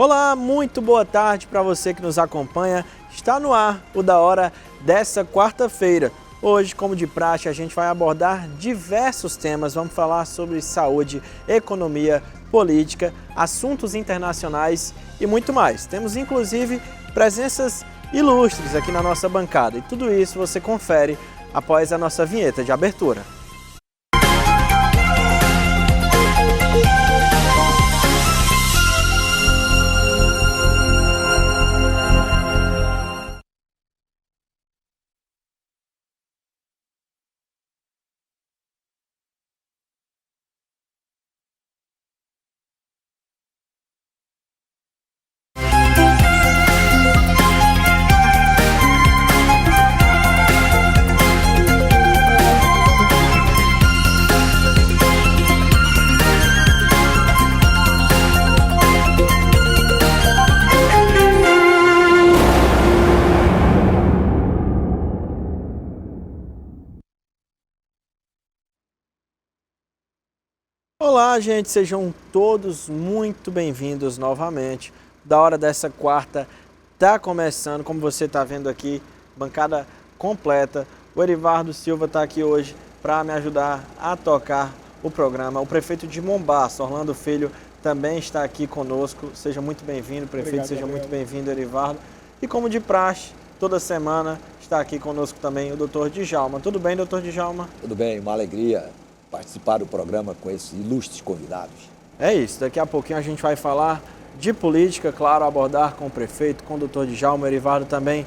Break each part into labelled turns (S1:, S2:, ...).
S1: Olá, muito boa tarde para você que nos acompanha. Está no ar o Da Hora dessa quarta-feira. Hoje, como de praxe, a gente vai abordar diversos temas. Vamos falar sobre saúde, economia, política, assuntos internacionais e muito mais. Temos inclusive presenças ilustres aqui na nossa bancada. E tudo isso você confere após a nossa vinheta de abertura. Olá, gente, sejam todos muito bem-vindos novamente. Da Hora dessa quarta está começando, como você está vendo aqui, bancada completa. O Erivardo Silva está aqui hoje para me ajudar a tocar o programa. O prefeito de Mombaça, Orlando Filho, também está aqui conosco. Seja muito bem-vindo, prefeito. Obrigado, seja muito bem-vindo, Erivardo. E como de praxe, toda semana está aqui conosco também o doutor Djalma. Tudo bem, doutor Djalma?
S2: Tudo bem, uma alegria participar do programa com esses ilustres convidados.
S1: É isso, daqui a pouquinho a gente vai falar de política, claro, abordar com o prefeito, com o doutor Djalma. O Erivardo também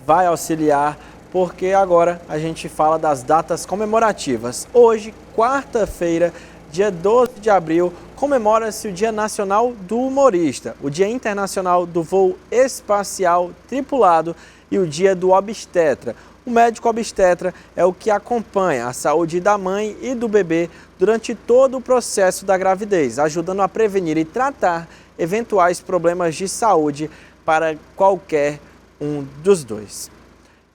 S1: vai auxiliar, porque agora a gente fala das datas comemorativas. Hoje, quarta-feira, dia 12 de abril, comemora-se o Dia Nacional do Humorista, o Dia Internacional do Voo Espacial Tripulado e o Dia do Obstetra. O médico obstetra é o que acompanha a saúde da mãe e do bebê durante todo o processo da gravidez, ajudando a prevenir e tratar eventuais problemas de saúde para qualquer um dos dois.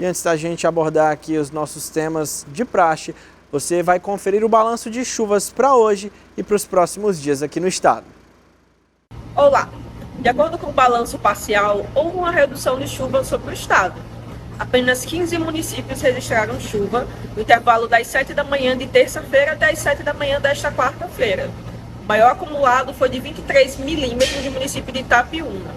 S1: E antes da gente abordar aqui os nossos temas de praxe, você vai conferir o balanço de chuvas para hoje e para os próximos dias aqui no estado.
S3: Olá! De acordo com o balanço parcial, houve uma redução de chuva sobre o estado. Apenas 15 municípios registraram chuva no intervalo das 7 da manhã de terça-feira até as 7 da manhã desta quarta-feira. O maior acumulado foi de 23 milímetros no município de Itapiúna.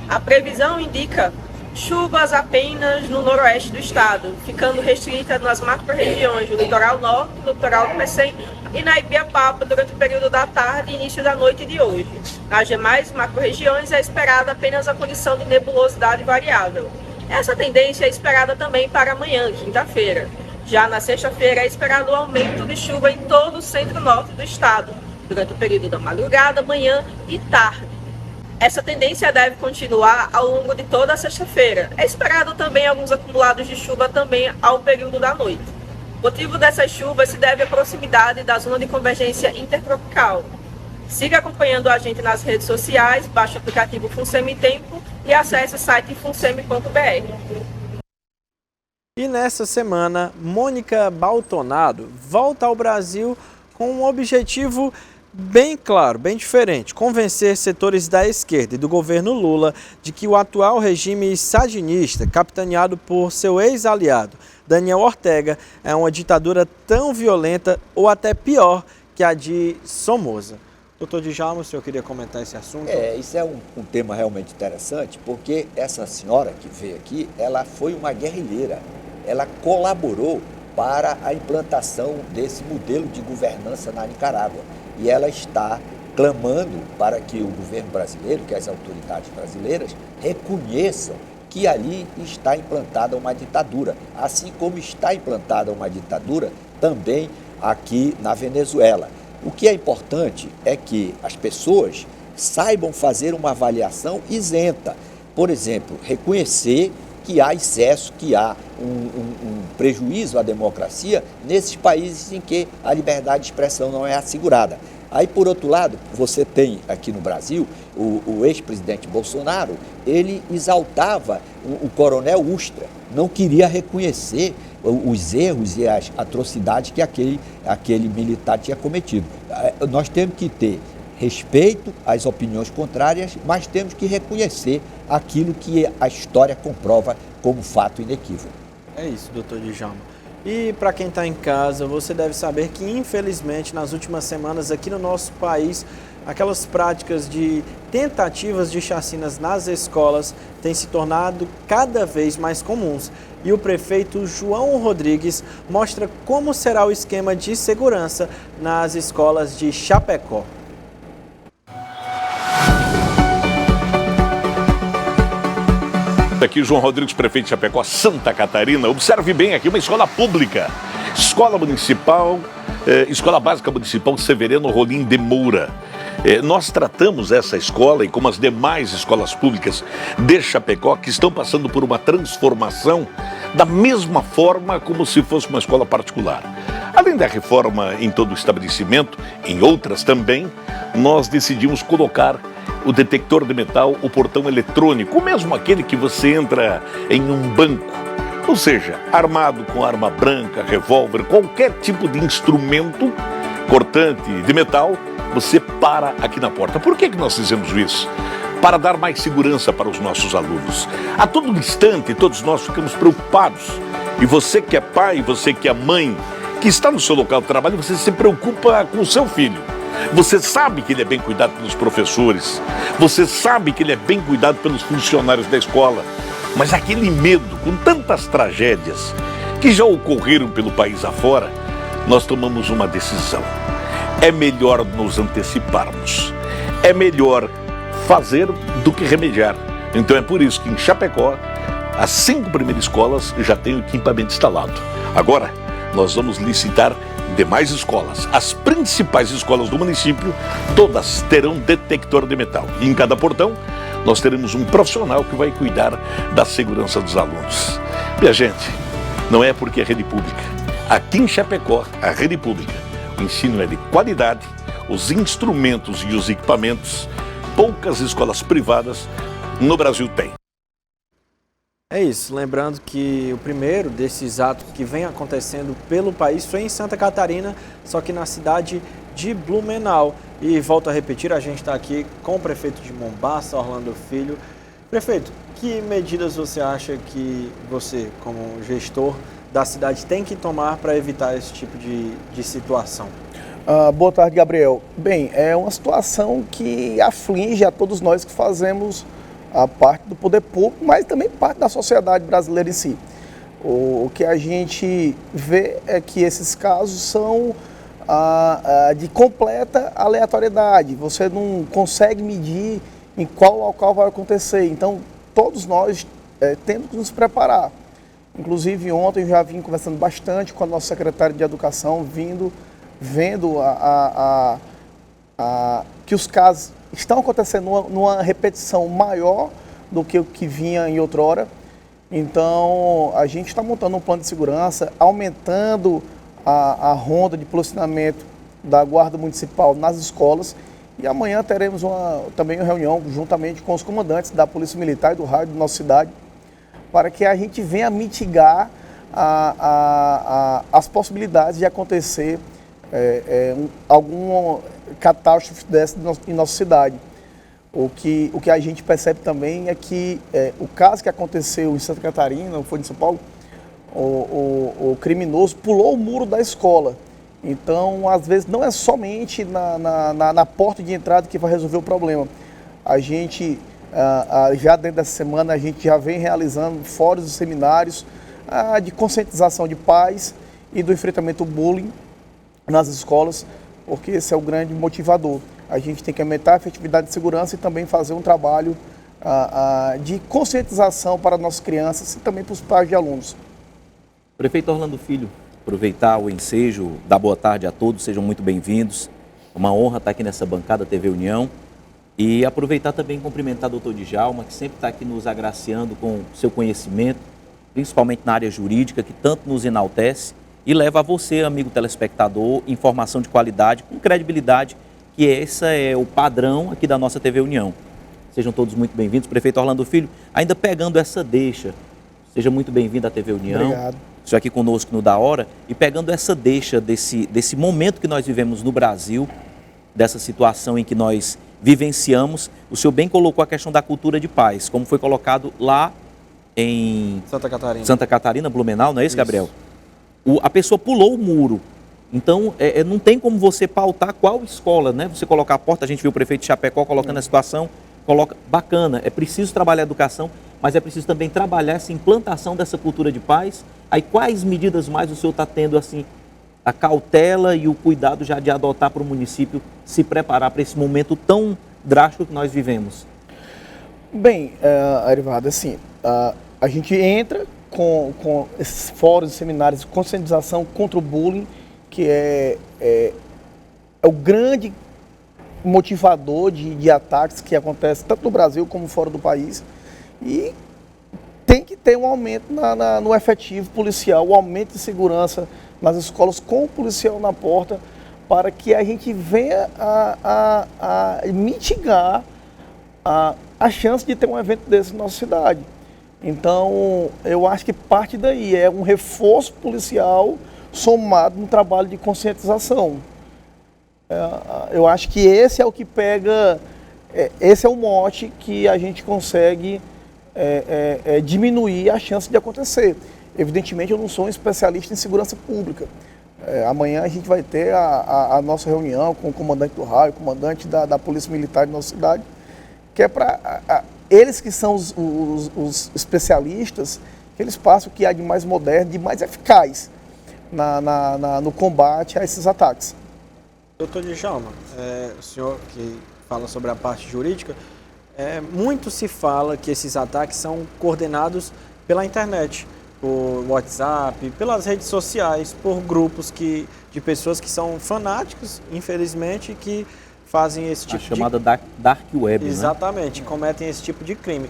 S3: A previsão indica chuvas apenas no noroeste do estado, ficando restrita nas macro-regiões do litoral norte, do litoral do Pecém e na Ibiapaba durante o período da tarde e início da noite de hoje. Nas demais macro-regiões é esperada apenas a condição de nebulosidade variável. Essa tendência é esperada também para amanhã, quinta-feira. Já na sexta-feira é esperado o aumento de chuva em todo o centro-norte do estado, durante o período da madrugada, manhã e tarde. Essa tendência deve continuar ao longo de toda a sexta-feira. É esperado também alguns acumulados de chuva também ao período da noite. O motivo dessas chuvas se deve à proximidade da zona de convergência intertropical. Siga acompanhando a gente nas redes sociais, baixe o aplicativo Funsemi Tempo e acesse o site funsemi.br.
S1: E nessa semana, Mônica Baltonado volta ao Brasil com um objetivo bem claro, bem diferente: convencer setores da esquerda e do governo Lula de que o atual regime sandinista, capitaneado por seu ex-aliado Daniel Ortega, é uma ditadura tão violenta ou até pior que a de Somoza. Doutor Djalma, o senhor queria comentar esse assunto?
S2: Isso é um tema realmente interessante, porque essa senhora que veio aqui, ela foi uma guerrilheira. Ela colaborou para a implantação desse modelo de governança na Nicarágua. E ela está clamando para que o governo brasileiro, que as autoridades brasileiras, reconheçam que ali está implantada uma ditadura, assim como está implantada uma ditadura também aqui na Venezuela. O que é importante é que as pessoas saibam fazer uma avaliação isenta. Por exemplo, reconhecer que há excesso, que há um prejuízo à democracia nesses países em que a liberdade de expressão não é assegurada. Aí, por outro lado, você tem aqui no Brasil o ex-presidente Bolsonaro, ele exaltava o coronel Ustra, não queria reconhecer os erros e as atrocidades que aquele militar tinha cometido. Nós temos que ter respeito às opiniões contrárias, mas temos que reconhecer aquilo que a história comprova como fato inequívoco.
S1: É isso, doutor Djalma. E para quem está em casa, você deve saber que, infelizmente, nas últimas semanas aqui no nosso país, aquelas práticas de tentativas de chacinas nas escolas têm se tornado cada vez mais comuns. E o prefeito João Rodrigues mostra como será o esquema de segurança nas escolas de Chapecó.
S4: Aqui João Rodrigues, prefeito de Chapecó, Santa Catarina. Observe bem aqui, uma escola pública, escola municipal, escola básica municipal Severino Rolim de Moura. Nós tratamos essa escola e como as demais escolas públicas de Chapecó, que estão passando por uma transformação da mesma forma como se fosse uma escola particular. Além da reforma em todo o estabelecimento, em outras também, nós decidimos colocar o detector de metal, o portão eletrônico, mesmo aquele que você entra em um banco. Ou seja, armado com arma branca, revólver, qualquer tipo de instrumento cortante de metal, você para aqui na porta. Por que nós fizemos isso? Para dar mais segurança para os nossos alunos. A todo instante, todos nós ficamos preocupados. E você que é pai, você que é mãe, que está no seu local de trabalho, você se preocupa com o seu filho. Você sabe que ele é bem cuidado pelos professores. Você sabe que ele é bem cuidado pelos funcionários da escola. Mas aquele medo, com tantas tragédias que já ocorreram pelo país afora, nós tomamos uma decisão. É melhor nos anteciparmos. É melhor fazer do que remediar. Então é por isso que em Chapecó, as 5 primeiras escolas já têm o equipamento instalado. Agora, nós vamos licitar demais escolas. As principais escolas do município, todas terão detector de metal. E em cada portão, nós teremos um profissional que vai cuidar da segurança dos alunos. Minha gente, não é porque é rede pública. Aqui em Chapecó, a rede pública, o ensino é de qualidade, os instrumentos e os equipamentos, poucas escolas privadas no Brasil têm.
S1: É isso, lembrando que o primeiro desses atos que vem acontecendo pelo país foi em Santa Catarina, só que na cidade de Blumenau. E volto a repetir, a gente está aqui com o prefeito de Mombaça, Orlando Filho. Prefeito, que medidas você acha que você, como gestor da cidade, tem que tomar para evitar esse tipo de situação?
S5: Boa tarde, Gabriel. Bem, é uma situação que aflige a todos nós que fazemos a parte do poder público, mas também parte da sociedade brasileira em si. O que a gente vê é que esses casos são de completa aleatoriedade. Você não consegue medir em qual local vai acontecer. Então, todos nós temos que nos preparar. Inclusive, ontem eu já vim conversando bastante com a nossa secretária de Educação, vendo que os casos estão acontecendo numa repetição maior do que o que vinha em outrora. Então, a gente está montando um plano de segurança, aumentando a ronda de policiamento da Guarda Municipal nas escolas. E amanhã teremos também uma reunião juntamente com os comandantes da Polícia Militar e do Raio da nossa cidade, para que a gente venha mitigar as possibilidades de acontecer alguma catástrofe dessa em nossa cidade. O que a gente percebe também é que o caso que aconteceu em Santa Catarina, não foi em São Paulo, o criminoso pulou o muro da escola. Então, às vezes, não é somente na porta de entrada que vai resolver o problema. A gente, já dentro dessa semana, a gente já vem realizando fóruns e seminários de conscientização de pais e do enfrentamento ao bullying nas escolas, porque esse é o grande motivador. A gente tem que aumentar a efetividade de segurança e também fazer um trabalho de conscientização para nossas crianças e também para os pais de alunos.
S6: Prefeito Orlando Filho, aproveitar o ensejo, dar boa tarde a todos, sejam muito bem-vindos. Uma honra estar aqui nessa bancada TV União e aproveitar também e cumprimentar o doutor Djalma, que sempre está aqui nos agraciando com seu conhecimento, principalmente na área jurídica, que tanto nos enaltece e leva a você, amigo telespectador, informação de qualidade, com credibilidade, que esse é o padrão aqui da nossa TV União. Sejam todos muito bem-vindos. Prefeito Orlando Filho, ainda pegando essa deixa, seja muito bem-vindo à TV União.
S5: Obrigado.
S6: Isso aqui conosco no Da Hora, e pegando essa deixa desse momento que nós vivemos no Brasil, dessa situação em que nós vivenciamos. O senhor bem colocou a questão da cultura de paz, como foi colocado lá em Santa Catarina, Blumenau, não é isso, Gabriel? A pessoa pulou o muro. Então, não tem como você pautar qual escola, né? Você colocar a porta, a gente viu o prefeito de Chapecó colocando a situação, bacana, é preciso trabalhar a educação, mas é preciso também trabalhar essa implantação dessa cultura de paz. Aí, quais medidas mais o senhor está tendo, assim, a cautela e o cuidado já de adotar para o município se preparar para esse momento tão drástico que nós vivemos?
S5: Bem, Arivaldo, assim, a gente entra com esses fóruns e seminários de conscientização contra o bullying, que é o grande motivador de ataques que acontecem tanto no Brasil como fora do país. E tem que ter um aumento no efetivo policial, um aumento de segurança nas escolas com o policial na porta, para que a gente venha a mitigar a chance de ter um evento desse na nossa cidade. Então, eu acho que parte daí é um reforço policial somado no trabalho de conscientização. Eu acho que esse é o que pega, esse é o mote que a gente consegue diminuir a chance de acontecer. Evidentemente, eu não sou um especialista em segurança pública. Amanhã a gente vai ter a nossa reunião com o comandante do raio, o comandante da Polícia Militar de nossa cidade, que é para eles que são os especialistas, que eles passam o que há de mais moderno, de mais eficaz no combate a esses ataques.
S1: Doutor Djalma, o senhor que fala sobre a parte jurídica, muito se fala que esses ataques são coordenados pela internet, por WhatsApp, pelas redes sociais, por grupos de pessoas que são fanáticos, infelizmente, que fazem esse tipo de...
S6: A chamada Dark Web,
S1: Exatamente, né? Cometem esse tipo de crime.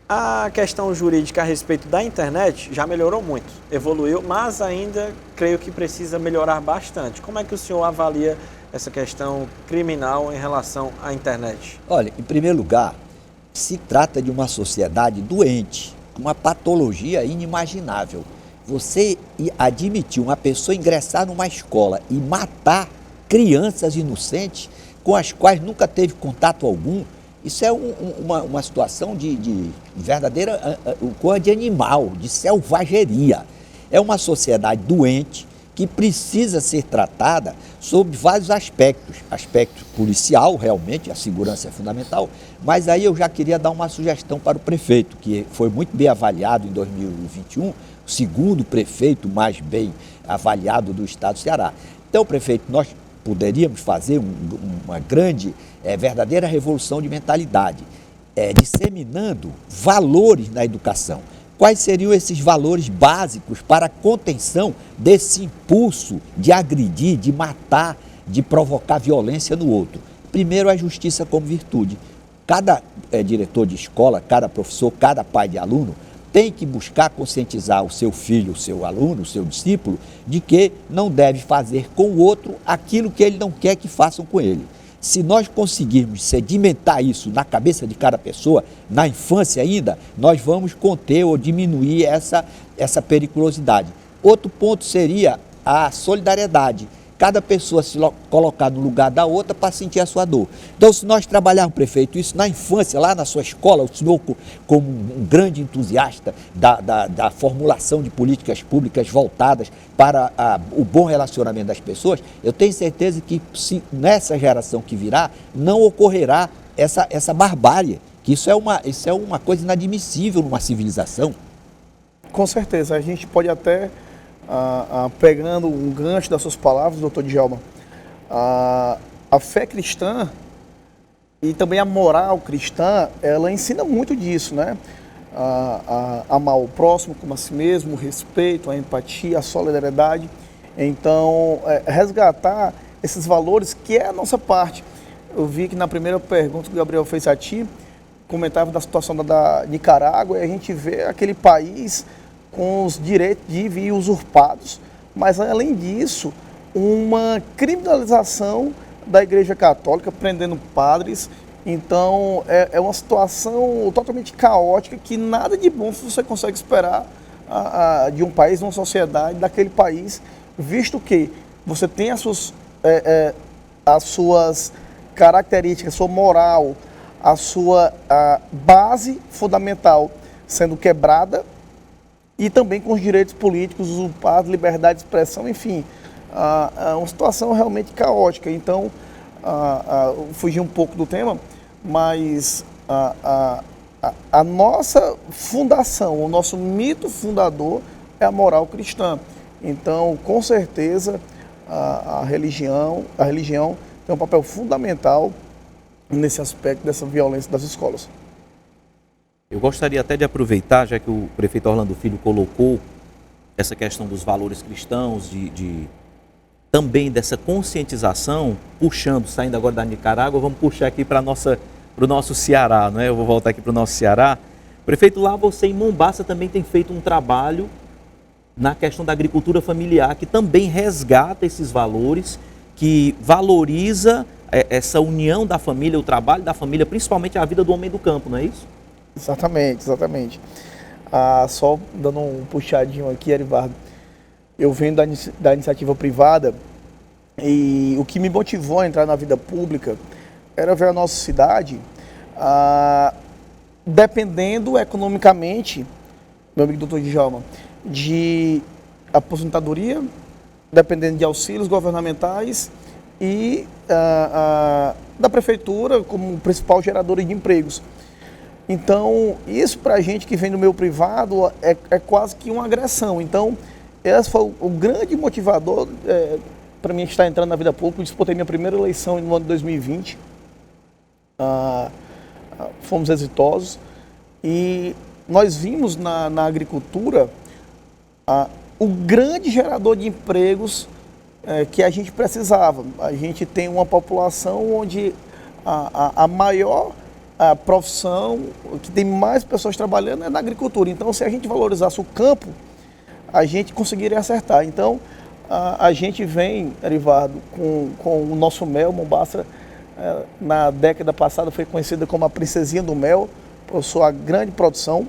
S1: A questão jurídica a respeito da internet já melhorou muito, evoluiu, mas ainda creio que precisa melhorar bastante. Como é que o senhor avalia essa questão criminal em relação à internet?
S2: Olha, em primeiro lugar, se trata de uma sociedade doente, uma patologia inimaginável. Você admitir uma pessoa ingressar numa escola e matar crianças inocentes com as quais nunca teve contato algum, isso é uma situação de verdadeira coisa de animal, de selvageria. É uma sociedade doente que precisa ser tratada sob vários aspectos. Aspecto policial, realmente, a segurança é fundamental, mas aí eu já queria dar uma sugestão para o prefeito, que foi muito bem avaliado em 2021, o segundo prefeito mais bem avaliado do estado do Ceará. Então, prefeito, nós poderíamos fazer uma grande, verdadeira revolução de mentalidade, disseminando valores na educação. Quais seriam esses valores básicos para a contenção desse impulso de agredir, de matar, de provocar violência no outro? Primeiro, a justiça como virtude. Cada diretor de escola, cada professor, cada pai de aluno tem que buscar conscientizar o seu filho, o seu aluno, o seu discípulo, de que não deve fazer com o outro aquilo que ele não quer que façam com ele. Se nós conseguirmos sedimentar isso na cabeça de cada pessoa, na infância ainda, nós vamos conter ou diminuir essa periculosidade. Outro ponto seria a solidariedade. Cada pessoa se colocar no lugar da outra para sentir a sua dor. Então, se nós trabalharmos, prefeito, isso na infância, lá na sua escola, o senhor como um grande entusiasta da formulação de políticas públicas voltadas para o bom relacionamento das pessoas, eu tenho certeza que nessa geração que virá, não ocorrerá essa barbárie, que isso é uma coisa inadmissível numa civilização.
S5: Com certeza, a gente pode até... pegando um gancho das suas palavras, doutor Djalma, a fé cristã e também a moral cristã, ela ensina muito disso, né? Amar o próximo como a si mesmo, o respeito, a empatia, a solidariedade. Então, resgatar esses valores que é a nossa parte. Eu vi que na primeira pergunta que o Gabriel fez a ti, comentava da situação da Nicarágua, e a gente vê aquele país com os direitos de vir usurpados, mas além disso, uma criminalização da Igreja Católica, prendendo padres. Então, é uma situação totalmente caótica, que nada de bom você consegue esperar de um país, de uma sociedade, daquele país, visto que você tem as suas as suas características, a sua moral, a sua base fundamental sendo quebrada, e também com os direitos políticos usurpados, liberdade de expressão, enfim, uma situação realmente caótica. Então, fugir um pouco do tema, mas a nossa fundação, o nosso mito fundador é a moral cristã. Então, com certeza, a religião tem um papel fundamental nesse aspecto dessa violência das escolas.
S6: Eu gostaria até de aproveitar, já que o prefeito Orlando Filho colocou essa questão dos valores cristãos, também dessa conscientização, saindo agora da Nicarágua, vamos puxar aqui para o nosso Ceará, não é? Eu vou voltar aqui para o nosso Ceará. Prefeito, lá você em Mombaça também tem feito um trabalho na questão da agricultura familiar, que também resgata esses valores, que valoriza essa união da família, o trabalho da família, principalmente a vida do homem do campo, não é isso?
S5: Exatamente. Só dando um puxadinho aqui, Erivardo, eu venho da iniciativa privada, e o que me motivou a entrar na vida pública era ver a nossa cidade dependendo economicamente, meu amigo doutor Djalma, de aposentadoria, dependendo de auxílios governamentais e da prefeitura como principal geradora de empregos. Então, isso para a gente que vem do meio privado é quase que uma agressão. Então, esse foi o grande motivador para mim estar entrando na vida pública. Eu disputei minha primeira eleição no ano de 2020. Fomos exitosos e nós vimos na agricultura o grande gerador de empregos que a gente precisava. A gente tem uma população onde a maior profissão, que tem mais pessoas trabalhando é na agricultura. Então, se a gente valorizasse o campo, a gente conseguiria acertar. Então, a gente vem, Erivardo, com o nosso mel. Mombaça, na década passada, foi conhecida como a princesinha do mel, por sua grande produção.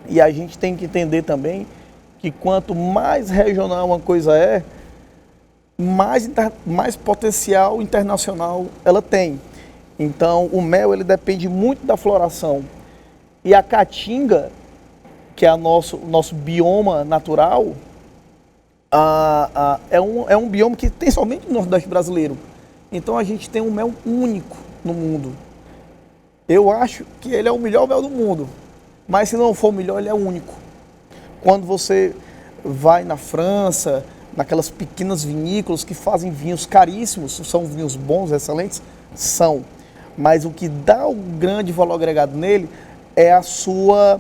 S5: E a gente tem que entender também que quanto mais regional uma coisa mais potencial internacional ela tem. Então, o mel ele depende muito da floração. E a caatinga, que é o nosso bioma natural, é um bioma que tem somente no Nordeste brasileiro. Então, a gente tem um mel único no mundo. Eu acho que ele é o melhor mel do mundo. Mas se não for o melhor, ele é único. Quando você vai na França, naquelas pequenas vinícolas que fazem vinhos caríssimos, são vinhos bons, excelentes, são. Mas o que dá o grande valor agregado nele é a sua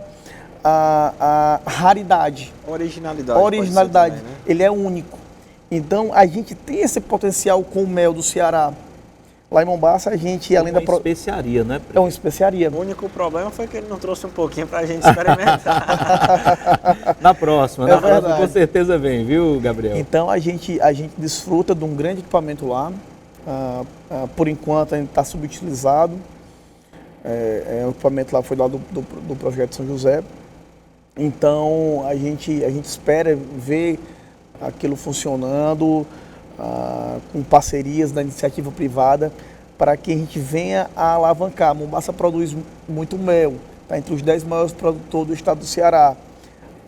S5: raridade.
S1: Originalidade. Também, né?
S5: Ele é único. Então, a gente tem esse potencial com o mel do Ceará. Lá em Mombaça, a gente, além da...
S6: especiaria, né?
S5: É uma especiaria.
S1: O único problema foi que ele não trouxe um pouquinho pra gente experimentar.
S6: Na próxima com certeza vem, viu, Gabriel?
S5: Então, a gente desfruta de um grande equipamento lá. Por enquanto, a gente está subutilizado. O equipamento lá foi lá do projeto São José. Então, a gente espera ver aquilo funcionando, com parcerias da iniciativa privada, para que a gente venha a alavancar. Mombaça produz muito mel, está entre os 10 maiores produtores do estado do Ceará,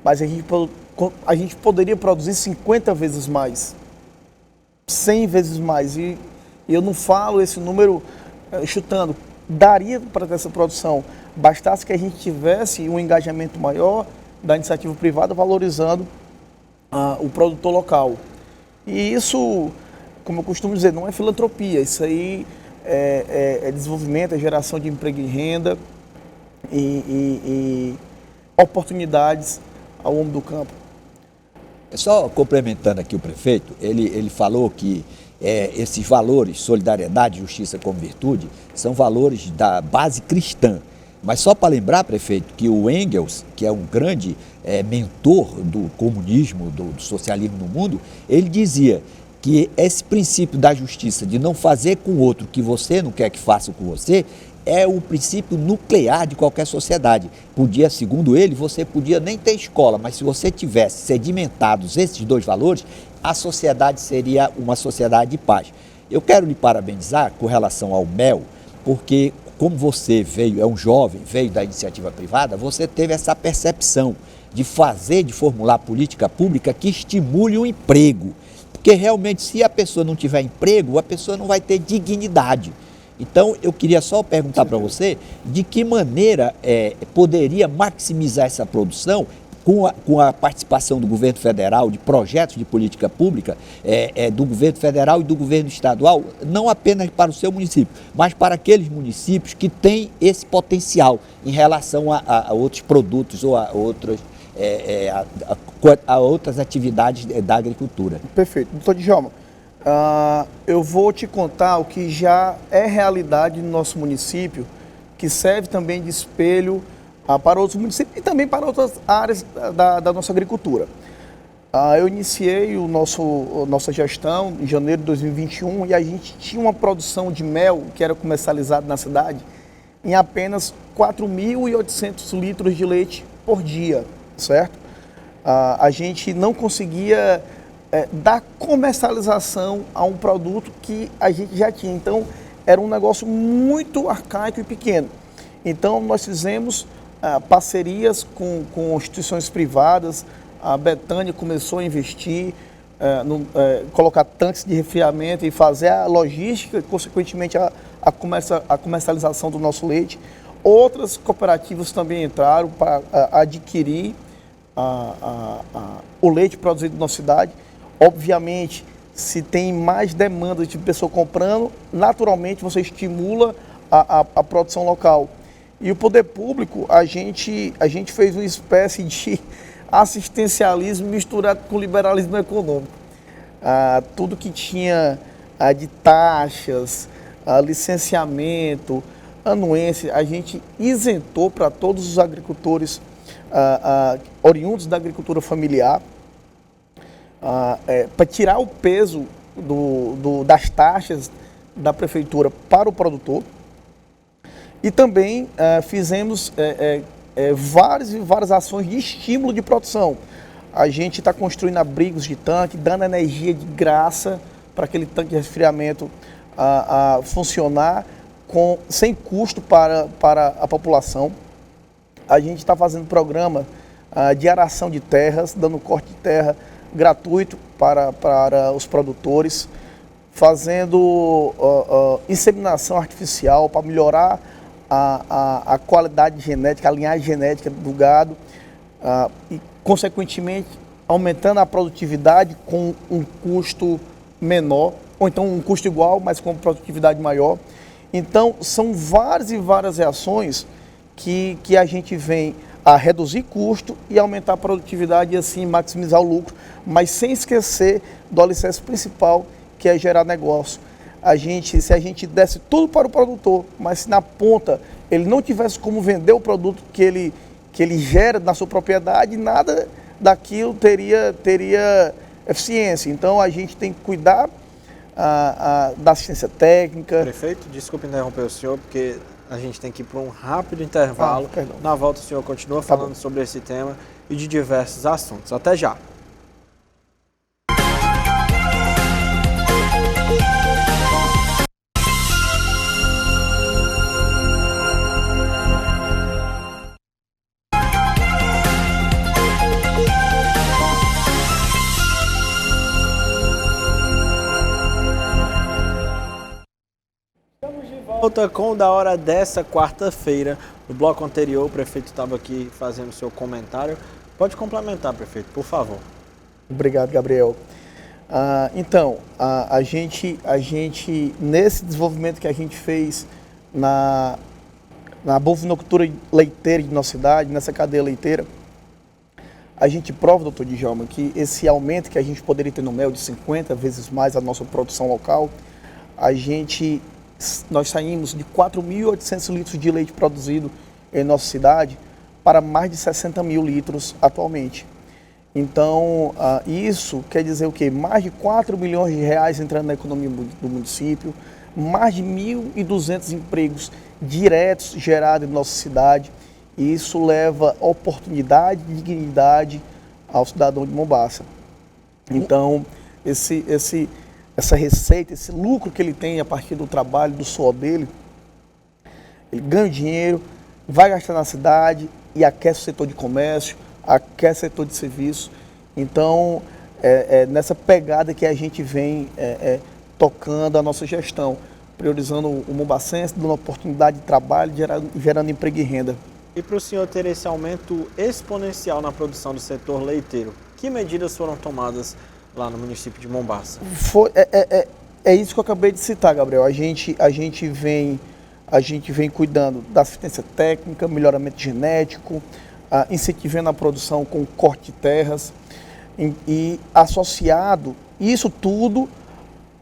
S5: mas a gente poderia produzir 50 vezes mais, 100 vezes mais, e eu não falo esse número chutando, daria para ter essa produção, bastasse que a gente tivesse um engajamento maior da iniciativa privada valorizando o produtor local. E isso, como eu costumo dizer, não é filantropia, isso aí é desenvolvimento, é geração de emprego e renda e oportunidades ao homem do campo.
S2: Só complementando aqui o prefeito, ele falou que esses valores, solidariedade, justiça como virtude, são valores da base cristã. Mas só para lembrar, prefeito, que o Engels, que é um grande mentor do comunismo, do socialismo no mundo, ele dizia que esse princípio da justiça, de não fazer com o outro o que você não quer que faça com você, é o princípio nuclear de qualquer sociedade. Segundo ele, você podia nem ter escola, mas se você tivesse sedimentados esses dois valores, a sociedade seria uma sociedade de paz. Eu quero lhe parabenizar com relação ao mel, porque como você veio, é um jovem, veio da iniciativa privada, você teve essa percepção de fazer, de formular política pública que estimule o emprego. Porque realmente, se a pessoa não tiver emprego, a pessoa não vai ter dignidade. Então, eu queria só perguntar para você de que maneira poderia maximizar essa produção com a participação do governo federal, de projetos de política pública, do governo federal e do governo estadual, não apenas para o seu município, mas para aqueles municípios que têm esse potencial em relação a outros produtos ou a outras atividades da agricultura.
S5: Perfeito. Doutor Djalma, eu vou te contar o que já é realidade no nosso município, que serve também de espelho para outros municípios e também para outras áreas da nossa agricultura. Eu iniciei nossa gestão em janeiro de 2021 e a gente tinha uma produção de mel que era comercializado na cidade em apenas 4.800 litros de leite por dia, certo? A gente não conseguia dar comercialização a um produto que a gente já tinha. Então, era um negócio muito arcaico e pequeno. Então, nós fizemos parcerias com instituições privadas. A Betânia começou a investir, colocar tanques de resfriamento e fazer a logística e, consequentemente, a comercialização do nosso leite. Outras cooperativas também entraram para adquirir o leite produzido na nossa cidade. Obviamente, se tem mais demanda de pessoa comprando, naturalmente você estimula a produção local. E o poder público, a gente fez uma espécie de assistencialismo misturado com liberalismo econômico. Tudo que tinha de taxas, licenciamento, anuência, a gente isentou para todos os agricultores oriundos da agricultura familiar, para tirar o peso das taxas da prefeitura para o produtor. E também fizemos várias ações de estímulo de produção. A gente está construindo abrigos de tanque, dando energia de graça para aquele tanque de resfriamento funcionar sem custo para a população. A gente está fazendo programa de aração de terras, dando corte de terra gratuito para os produtores, fazendo inseminação artificial para melhorar a qualidade genética, a linhagem genética do gado e, consequentemente, aumentando a produtividade com um custo menor, ou então um custo igual, mas com produtividade maior. Então, são várias ações que a gente vem a reduzir custo e aumentar a produtividade e assim maximizar o lucro, mas sem esquecer do alicerce principal, que é gerar negócio. Se a gente desse tudo para o produtor, mas se na ponta ele não tivesse como vender o produto que ele gera na sua propriedade, nada daquilo teria eficiência. Então a gente tem que cuidar da assistência técnica.
S1: Prefeito, desculpe interromper o senhor, porque a gente tem que ir para um rápido intervalo. Na volta o senhor continua falando sobre esse tema e de diversos assuntos. Até já. Volta com o da hora dessa quarta-feira. No bloco anterior, o prefeito estava aqui fazendo seu comentário. Pode complementar, prefeito, por favor.
S5: Obrigado, Gabriel. Então, a gente, nesse desenvolvimento que a gente fez na bovinocultura leiteira de nossa cidade, nessa cadeia leiteira, a gente prova, doutor Djalma, que esse aumento que a gente poderia ter no mel de 50 vezes mais a nossa produção local, nós saímos de 4.800 litros de leite produzido em nossa cidade para mais de 60 mil litros atualmente. Então, isso quer dizer o quê? Mais de 4 milhões de reais entrando na economia do município, mais de 1.200 empregos diretos gerados em nossa cidade, e isso leva oportunidade e dignidade ao cidadão de Mombaça. Então, essa receita, esse lucro que ele tem a partir do trabalho, do suor dele, ele ganha o dinheiro, vai gastar na cidade e aquece o setor de comércio, aquece o setor de serviço. Então, nessa pegada que a gente vem tocando a nossa gestão, priorizando o mombacense, dando oportunidade de trabalho, gerando emprego e renda.
S1: E para o senhor ter esse aumento exponencial na produção do setor leiteiro, que medidas foram tomadas lá no município de Mombaça?
S5: É isso que eu acabei de citar, Gabriel. A gente vem cuidando da assistência técnica, melhoramento genético, incentivando a produção com corte de terras e associado isso tudo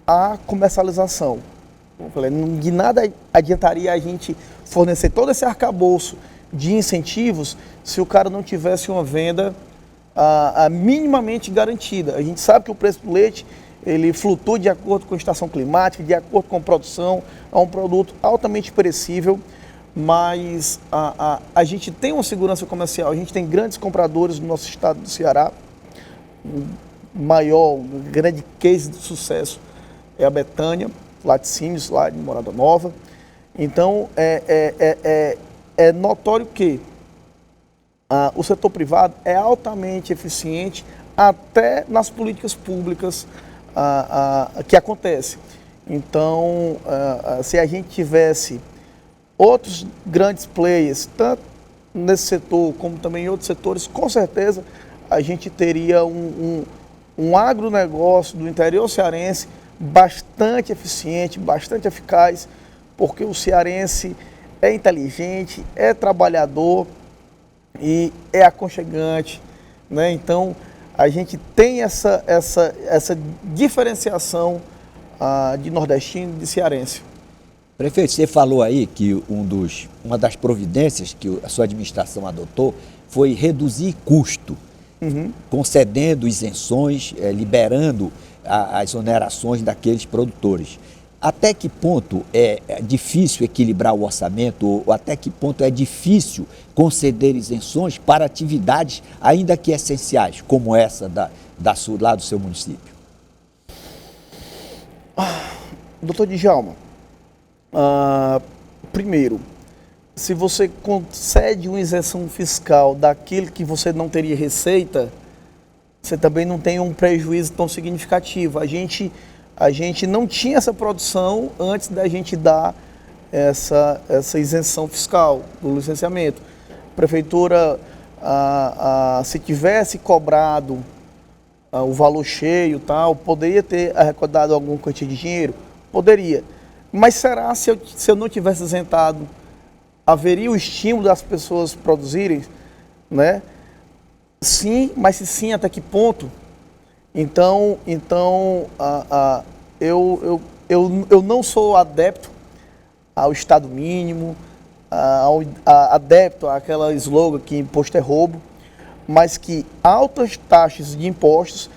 S5: à comercialização. Eu falei, de nada adiantaria a gente fornecer todo esse arcabouço de incentivos se o cara não tivesse uma venda minimamente garantida. A gente sabe que o preço do leite ele flutua de acordo com a estação climática, de acordo com a produção, é um produto altamente perecível, mas a gente tem uma segurança comercial, a gente tem grandes compradores no nosso estado do Ceará, um grande case de sucesso é a Betânia, laticínios lá de Morada Nova. Então, é notório que o setor privado é altamente eficiente até nas políticas públicas que acontece. Então, se a gente tivesse outros grandes players, tanto nesse setor como também em outros setores, com certeza a gente teria um agronegócio do interior cearense bastante eficiente, bastante eficaz, porque o cearense é inteligente, é trabalhador e é aconchegante, né? Então, a gente tem essa diferenciação de nordestino e de cearense.
S2: Prefeito, você falou aí que uma das providências que a sua administração adotou foi reduzir custo, concedendo isenções, liberando as onerações daqueles produtores. Até que ponto é difícil equilibrar o orçamento, ou até que ponto é difícil conceder isenções para atividades ainda que essenciais, como essa lá do seu município?
S5: Doutor Djalma, primeiro, se você concede uma isenção fiscal daquilo que você não teria receita, você também não tem um prejuízo tão significativo. A gente não tinha essa produção antes da gente dar essa isenção fiscal do licenciamento. A prefeitura, se tivesse cobrado o valor cheio, tal, poderia ter arrecadado alguma quantia de dinheiro? Poderia. Mas será se eu não tivesse isentado, haveria o estímulo das pessoas produzirem, né? Sim, mas se sim, até que ponto? Então eu não sou adepto ao Estado mínimo, adepto àquela slogan que imposto é roubo, mas que altas taxas de impostos,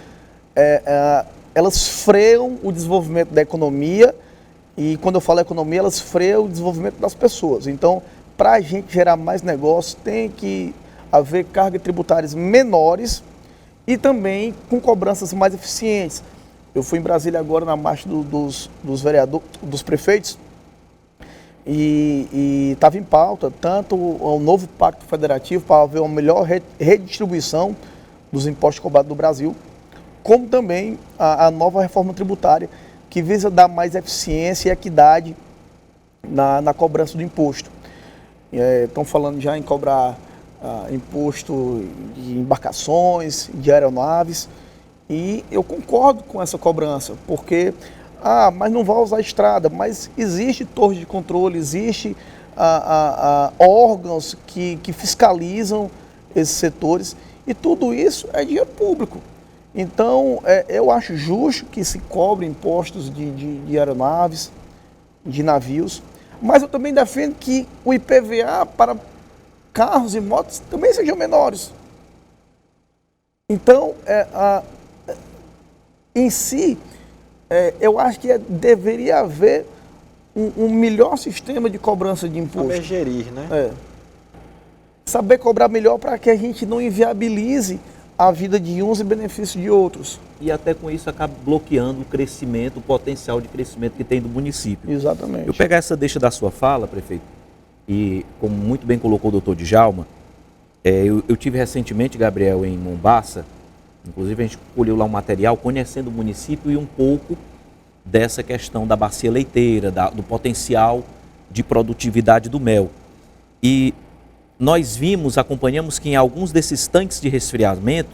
S5: elas freiam o desenvolvimento da economia, e quando eu falo economia, elas freiam o desenvolvimento das pessoas. Então, para a gente gerar mais negócio, tem que haver cargas tributárias menores e também com cobranças mais eficientes. Eu fui em Brasília agora na marcha dos vereadores, dos prefeitos, e estava em pauta tanto o novo pacto federativo para haver uma melhor redistribuição dos impostos cobrados do Brasil, como também a nova reforma tributária, que visa dar mais eficiência e equidade na cobrança do imposto. Estão falando já em cobrar imposto de embarcações, de aeronaves, e eu concordo com essa cobrança, porque, mas não vai usar a estrada, mas existe torre de controle, existe órgãos que fiscalizam esses setores, e tudo isso é dinheiro público. Então, eu acho justo que se cobre impostos de aeronaves, de navios, mas eu também defendo que o IPVA para carros e motos também sejam menores. Então, em si, eu acho que deveria haver um melhor sistema de cobrança de imposto.
S1: Saber gerir, né?
S5: Saber cobrar melhor para que a gente não inviabilize a vida de uns e benefício de outros.
S6: E até com isso acaba bloqueando o crescimento, o potencial de crescimento que tem do município.
S5: Exatamente.
S6: Eu pegar essa deixa da sua fala, prefeito, e como muito bem colocou o doutor Djalma, eu tive recentemente, Gabriel, em Mombaça, inclusive a gente colheu lá um material conhecendo o município e um pouco dessa questão da bacia leiteira, do potencial de produtividade do mel. E nós acompanhamos que em alguns desses tanques de resfriamento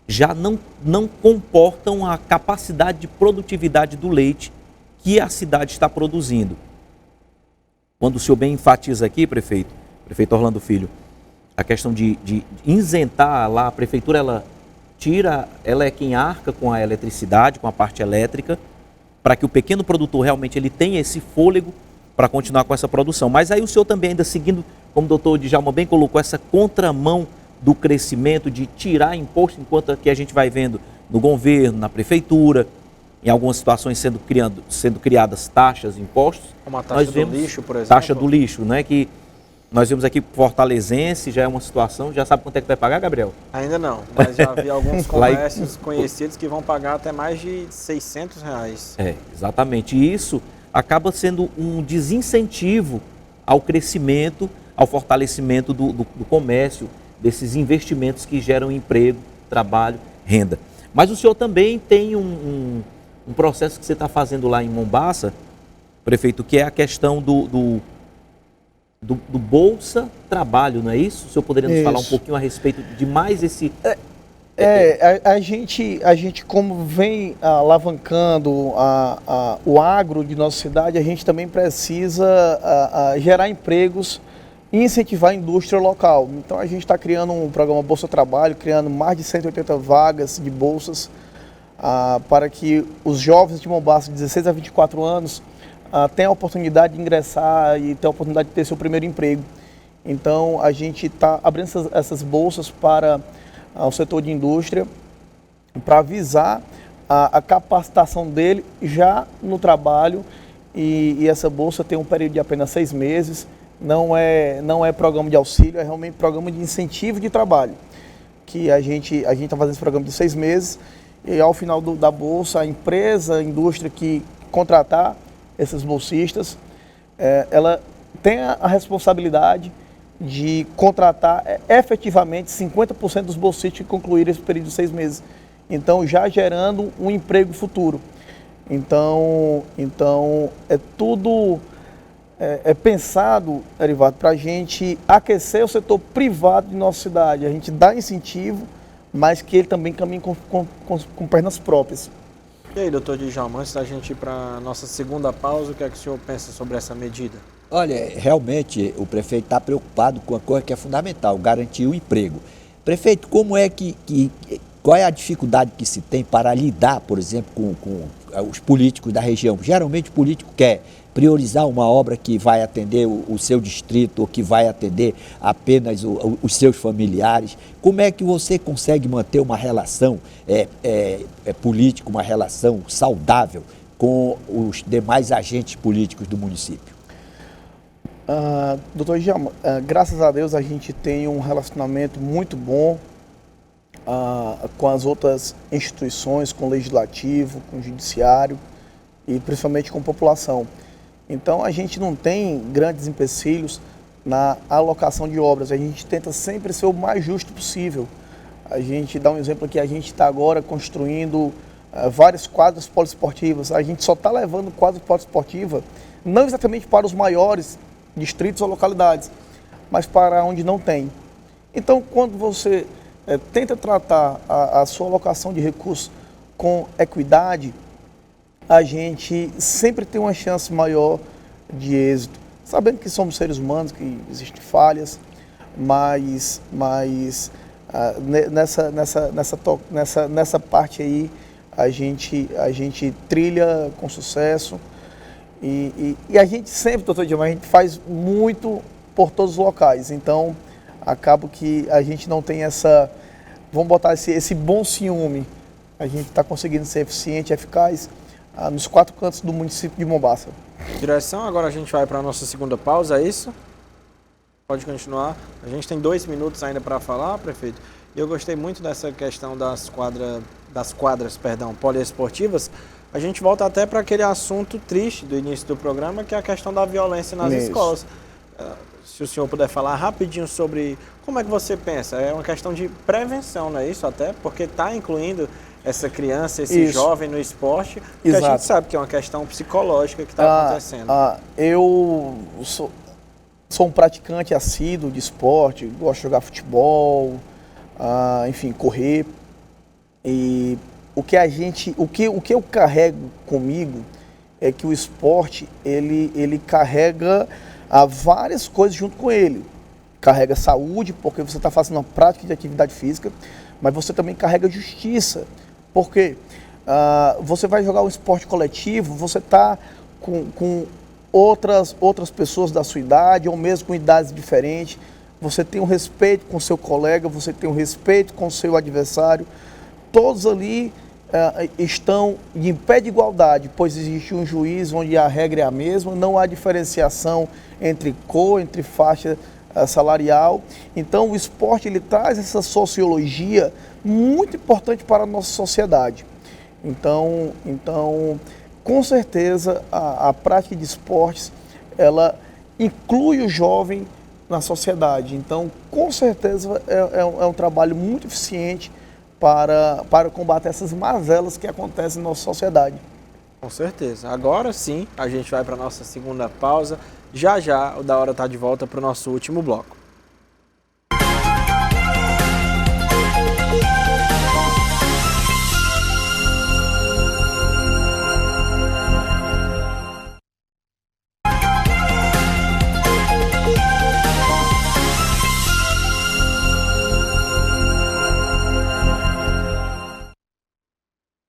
S6: já não comportam a capacidade de produtividade do leite que a cidade está produzindo. Quando o senhor bem enfatiza aqui, prefeito Orlando Filho, a questão de isentar lá, a prefeitura ela é quem arca com a eletricidade, com a parte elétrica, para que o pequeno produtor realmente ele tenha esse fôlego para continuar com essa produção. Mas aí o senhor também ainda seguindo, como o doutor Djalma bem colocou, essa contramão do crescimento, de tirar imposto, enquanto que a gente vai vendo no governo, na prefeitura, em algumas situações sendo criadas taxas, impostos.
S1: Como a taxa do lixo, por exemplo.
S6: Taxa do lixo, né? Que nós vemos aqui Fortalezense, já é uma situação, já sabe quanto é que vai pagar, Gabriel?
S1: Ainda não, mas já vi alguns comércios conhecidos que vão pagar até mais de R$600.
S6: Exatamente. E isso acaba sendo um desincentivo ao crescimento, ao fortalecimento do comércio, desses investimentos que geram emprego, trabalho, renda. Mas o senhor também tem um processo que você está fazendo lá em Mombaça, prefeito, que é a questão do Bolsa Trabalho, não é isso? O senhor poderia nos falar um pouquinho a respeito de mais esse...
S5: A gente como vem alavancando o agro de nossa cidade, a gente também precisa gerar empregos e incentivar a indústria local. Então a gente está criando um programa Bolsa Trabalho, criando mais de 180 vagas de bolsas para que os jovens de Mombaça, de 16 a 24 anos, tenham a oportunidade de ingressar e ter a oportunidade de ter seu primeiro emprego. Então a gente está abrindo essas bolsas para o setor de indústria, para visar a capacitação dele já no trabalho, e essa bolsa tem um período de apenas 6 meses, não é programa de auxílio, é realmente programa de incentivo de trabalho, que a gente está fazendo esse programa de 6 meses, e ao final da bolsa, a empresa, a indústria que contratar esses bolsistas, ela tem a responsabilidade de contratar efetivamente 50% dos bolsistas que concluírem esse período de 6 meses. Então, já gerando um emprego futuro. Então é tudo pensado, Erivaldo, para a gente aquecer o setor privado de nossa cidade. A gente dá incentivo, mas que ele também caminhe com pernas próprias.
S1: E aí, doutor Djalma, antes da gente ir para a nossa segunda pausa, o que é que o senhor pensa sobre essa medida?
S2: Olha, realmente o prefeito está preocupado com a coisa que é fundamental, garantir o emprego. Prefeito, qual é a dificuldade que se tem para lidar, por exemplo, com os políticos da região? Geralmente o político quer priorizar uma obra que vai atender o seu distrito ou que vai atender apenas os seus familiares. Como é que você consegue manter uma relação política, uma relação saudável com os demais agentes políticos do município?
S5: Doutor Djalma, graças a Deus a gente tem um relacionamento muito bom com as outras instituições, com o legislativo, com o judiciário e principalmente com a população. Então a gente não tem grandes empecilhos na alocação de obras, a gente tenta sempre ser o mais justo possível. A gente dá um exemplo aqui, a gente está agora construindo várias quadras poliesportivas, a gente só está levando quadra poliesportiva não exatamente para os maiores distritos ou localidades, mas para onde não tem. Então, quando você tenta tratar a sua alocação de recursos com equidade, a gente sempre tem uma chance maior de êxito. Sabendo que somos seres humanos, que existem falhas, mas nessa parte aí a gente trilha com sucesso. E a gente sempre, doutor Djalma, a gente faz muito por todos os locais. Então, acaba que a gente não tem vamos botar esse bom ciúme. A gente está conseguindo ser eficiente, eficaz nos 4 cantos do município de Mombaça.
S1: Direção, agora a gente vai para a nossa segunda pausa, é isso? Pode continuar. A gente tem 2 minutos ainda para falar, prefeito. E eu gostei muito dessa questão das quadras poliesportivas. A gente volta até para aquele assunto triste do início do programa, que é a questão da violência nas escolas. Se o senhor puder falar rapidinho sobre como é que você pensa. É uma questão de prevenção, não é isso? Até porque está incluindo essa criança, esse jovem no esporte, que a gente sabe que é uma questão psicológica que está acontecendo.
S5: Eu sou um praticante assíduo de esporte, gosto de jogar futebol, enfim, correr. E o que eu carrego comigo é que o esporte, ele carrega várias coisas junto com ele. Carrega saúde, porque você está fazendo uma prática de atividade física, mas você também carrega justiça, porque você vai jogar um esporte coletivo, você está com outras pessoas da sua idade, ou mesmo com idades diferentes, você tem um respeito com o seu colega, você tem um respeito com o seu adversário, todos ali estão em pé de igualdade, pois existe um juiz onde a regra é a mesma, não há diferenciação entre cor, entre faixa salarial. Então o esporte ele traz essa sociologia muito importante para a nossa sociedade. Então com certeza a prática de esportes ela inclui o jovem na sociedade. Então com certeza é um trabalho muito eficiente para combater essas mazelas que acontecem na nossa sociedade.
S1: Com certeza. Agora sim, a gente vai para a nossa segunda pausa. Já o Da Hora está de volta para o nosso último bloco.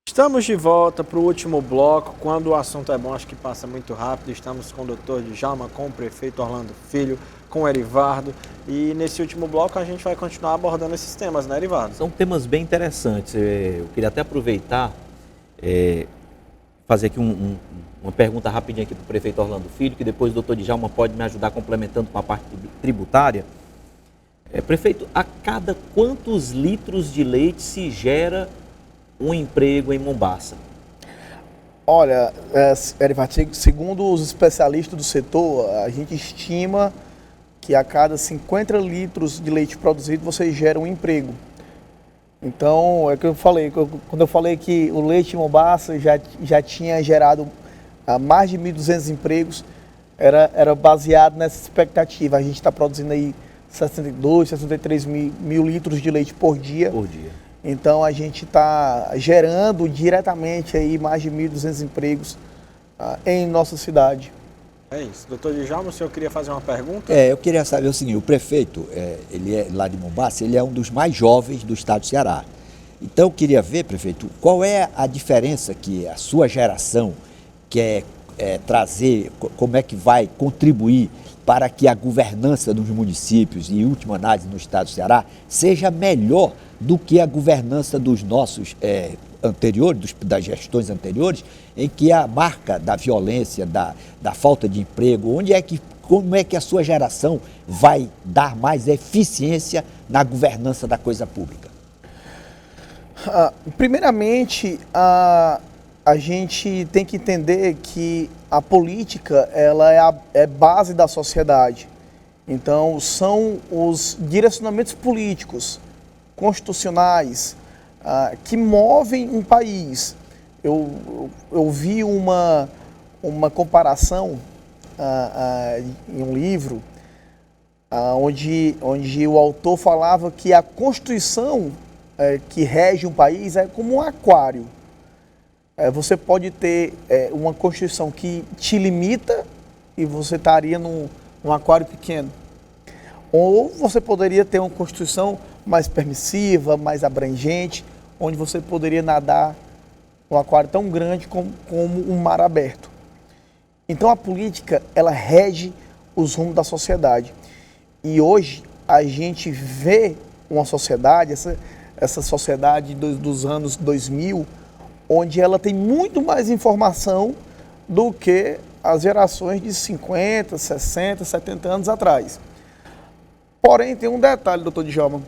S1: Estamos de volta para o último bloco. Quando o assunto é bom, acho que passa muito rápido. Estamos com o Dr. Djalma, com o prefeito Orlando Filho, com o Erivardo. E nesse último bloco a gente vai continuar abordando esses temas, né, Erivardo?
S6: São temas bem interessantes. Eu queria até aproveitar, fazer aqui uma pergunta rapidinha aqui para o prefeito Orlando Filho, que depois o Dr. Djalma pode me ajudar complementando com a parte tributária. Prefeito, a cada quantos litros de leite se gera um emprego em Mombaça?
S5: Olha, Erivardo, segundo os especialistas do setor, a gente estima que a cada 50 litros de leite produzido você gera um emprego. Então, é o que eu falei, quando eu falei que o leite em Mombaça já tinha gerado mais de 1.200 empregos, era baseado nessa expectativa. A gente está produzindo aí 63 mil litros de leite por dia. Então a gente está gerando diretamente aí mais de 1.200 empregos em nossa cidade.
S1: É isso. Doutor Djalma, o senhor queria fazer uma pergunta?
S2: Eu queria saber o seguinte, o prefeito, ele é lá de Mombaça, ele é um dos mais jovens do estado do Ceará. Então eu queria ver, prefeito, qual é a diferença que a sua geração quer trazer, como é que vai contribuir para que a governança dos municípios, e em última análise no estado do Ceará, seja melhor do que a governança dos nossos anteriores, das gestões anteriores, em que a marca da violência, da falta de emprego, como é que a sua geração vai dar mais eficiência na governança da coisa pública?
S5: Primeiramente, a gente tem que entender que a política ela é base da sociedade. Então, são os direcionamentos políticos, constitucionais, que movem um país. Eu vi uma comparação em um livro onde o autor falava que a Constituição que rege um país é como um aquário. Você pode ter uma Constituição que te limita e você estaria num aquário pequeno. Ou você poderia ter uma Constituição mais permissiva, mais abrangente, onde você poderia nadar um aquário tão grande como um mar aberto. Então a política, ela rege os rumos da sociedade. E hoje a gente vê uma sociedade, essa sociedade dos anos 2000, onde ela tem muito mais informação do que as gerações de 50, 60, 70 anos atrás. Porém, tem um detalhe, doutor Djalma.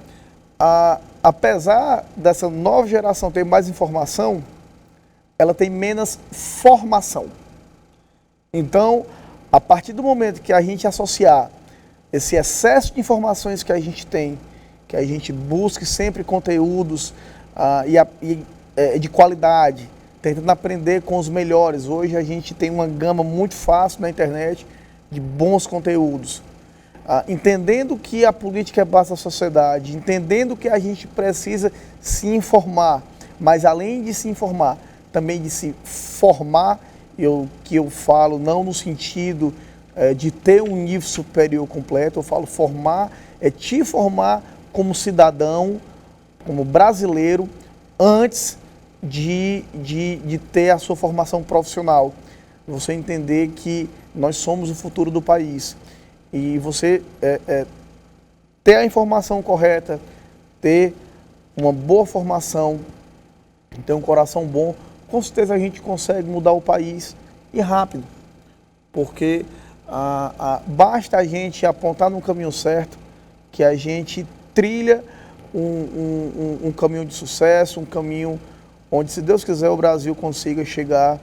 S5: Apesar dessa nova geração ter mais informação, ela tem menos formação. Então, a partir do momento que a gente associar esse excesso de informações que a gente tem, que a gente busque sempre conteúdos de qualidade, tentando aprender com os melhores. Hoje a gente tem uma gama muito fácil na internet de bons conteúdos. Entendendo que a política é base da sociedade, entendendo que a gente precisa se informar, mas além de se informar, também de se formar, que eu falo não no sentido de ter um nível superior completo, eu falo formar, é te formar como cidadão, como brasileiro, antes de ter a sua formação profissional. Você entender que nós somos o futuro do país. E você ter a informação correta, ter uma boa formação, ter um coração bom, com certeza a gente consegue mudar o país e rápido. Porque basta a gente apontar no caminho certo, que a gente trilha um caminho de sucesso, um caminho onde, se Deus quiser, o Brasil consiga chegar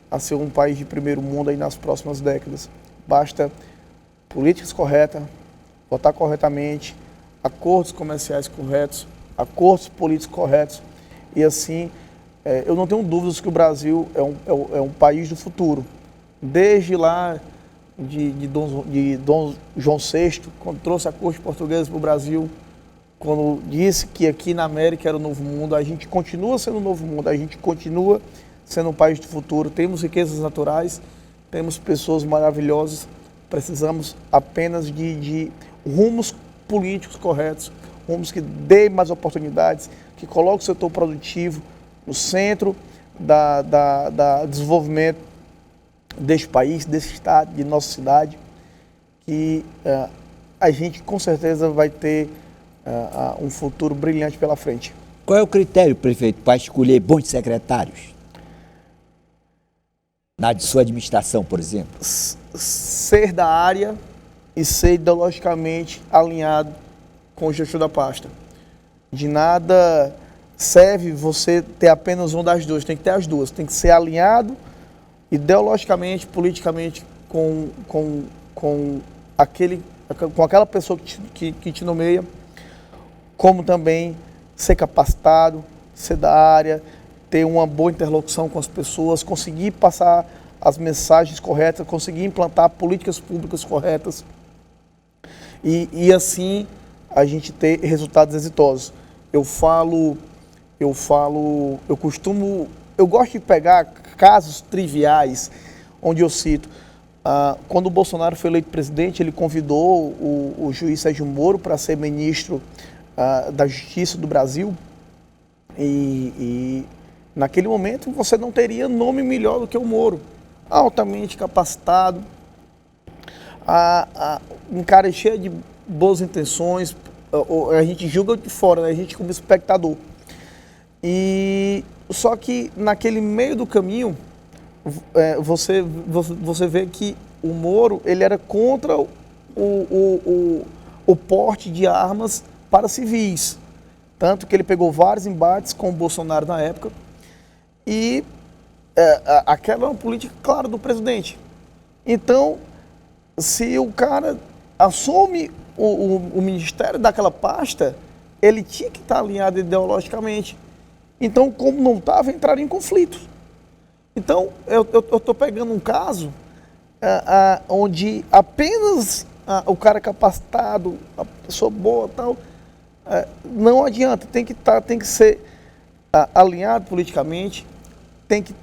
S5: a ser um país de primeiro mundo aí nas próximas décadas. Basta políticas corretas, votar corretamente, acordos comerciais corretos, acordos políticos corretos, e assim, eu não tenho dúvidas que o Brasil é um país do futuro. Desde lá de Dom João VI, quando trouxe a corte portuguesa para o Brasil, quando disse que aqui na América era o novo mundo, a gente continua sendo o novo mundo, a gente continua sendo um país do futuro, temos riquezas naturais, temos pessoas maravilhosas, precisamos apenas de rumos políticos corretos, rumos que dêem mais oportunidades, que coloquem o setor produtivo no centro da desenvolvimento deste país, desse estado, de nossa cidade, que a gente com certeza vai ter um futuro brilhante pela frente.
S2: Qual é o critério, prefeito, para escolher bons secretários? Na sua administração, por exemplo?
S5: Ser da área e ser ideologicamente alinhado com o gestor da pasta. De nada serve você ter apenas uma das duas, tem que ter as duas. Tem que ser alinhado ideologicamente, politicamente com aquela pessoa que te nomeia, como também ser capacitado, ser da área, ter uma boa interlocução com as pessoas, conseguir passar as mensagens corretas, conseguir implantar políticas públicas corretas e assim a gente ter resultados exitosos. Eu gosto de pegar casos triviais, onde eu cito, quando o Bolsonaro foi eleito presidente, ele convidou o juiz Sérgio Moro para ser ministro da Justiça do Brasil, e naquele momento você não teria nome melhor do que o Moro, altamente capacitado, um cara cheio de boas intenções, a gente julga de fora, né? A gente como espectador. E só que naquele meio do caminho, você vê que o Moro ele era contra o porte de armas para civis. Tanto que ele pegou vários embates com o Bolsonaro na época. E aquela é uma política clara do presidente. Então, se o cara assume o ministério daquela pasta, ele tinha que estar alinhado ideologicamente. Então, como não estava, entraria em conflito. Então, eu estou pegando um caso onde apenas o cara capacitado, a pessoa boa e tal, não adianta, tem que ser alinhado politicamente, tem que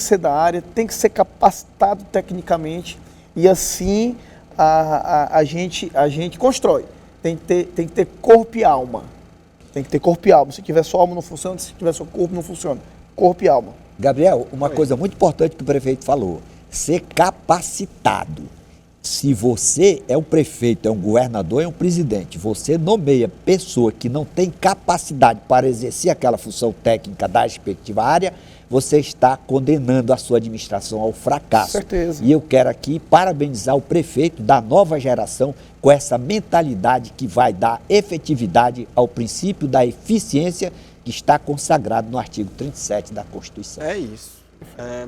S5: ser da área, tem que ser capacitado tecnicamente, e assim a gente constrói. Tem que ter corpo e alma. Tem que ter corpo e alma. Se tiver só alma não funciona, se tiver só corpo não funciona. Corpo e alma.
S2: Gabriel, uma coisa muito importante que o prefeito falou, ser capacitado. se você é um prefeito, é um governador, é um presidente, você nomeia pessoa que não tem capacidade para exercer aquela função técnica da respectiva área, você está condenando a sua administração ao fracasso.
S5: Certeza.
S2: E eu quero aqui parabenizar o prefeito da nova geração com essa mentalidade que vai dar efetividade ao princípio da eficiência que está consagrado no artigo 37 da Constituição.
S1: É isso.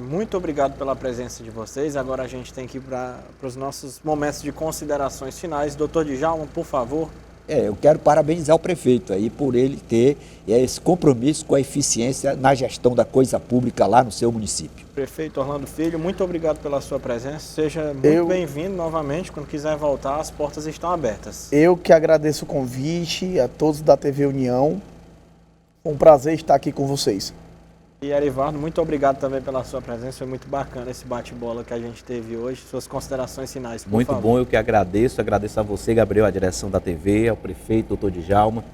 S1: Muito obrigado pela presença de vocês. Agora a gente tem que ir para os nossos momentos de considerações finais. Doutor Djalma, por favor.
S2: Eu quero parabenizar o prefeito aí por ele ter esse compromisso com a eficiência na gestão da coisa pública lá no seu município.
S1: Prefeito Orlando Filho, muito obrigado pela sua presença. Seja muito bem-vindo novamente. Quando quiser voltar, as portas estão abertas.
S5: Eu que agradeço o convite a todos da TV União. Foi um prazer estar aqui com vocês.
S1: E Erivardo, muito obrigado também pela sua presença. Foi muito bacana esse bate-bola que a gente teve hoje. Suas considerações finais, por favor.
S6: Muito bom, eu que agradeço. Agradeço a você, Gabriel, a direção da TV, ao prefeito, doutor Djalma.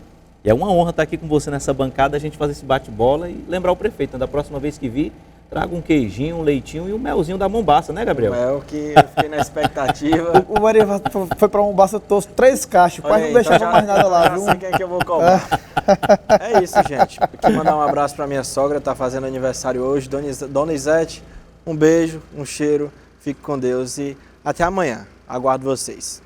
S6: E é uma honra estar aqui com você nessa bancada, a gente fazer esse bate-bola e lembrar o prefeito, né? Da próxima vez que vir, traga um queijinho, um leitinho e um melzinho da Mombaça, né, Gabriel?
S1: O mel que eu fiquei na expectativa.
S5: O Maria foi para Mombaça, trouxe 3 caixas, quase não deixava
S1: então
S5: mais nada lá, viu?
S1: Já sei quem é que eu vou cobrar. É isso, gente. Aqui mandar um abraço para minha sogra, tá fazendo aniversário hoje, Dona Isete. Um beijo, um cheiro, fique com Deus e até amanhã. Aguardo vocês.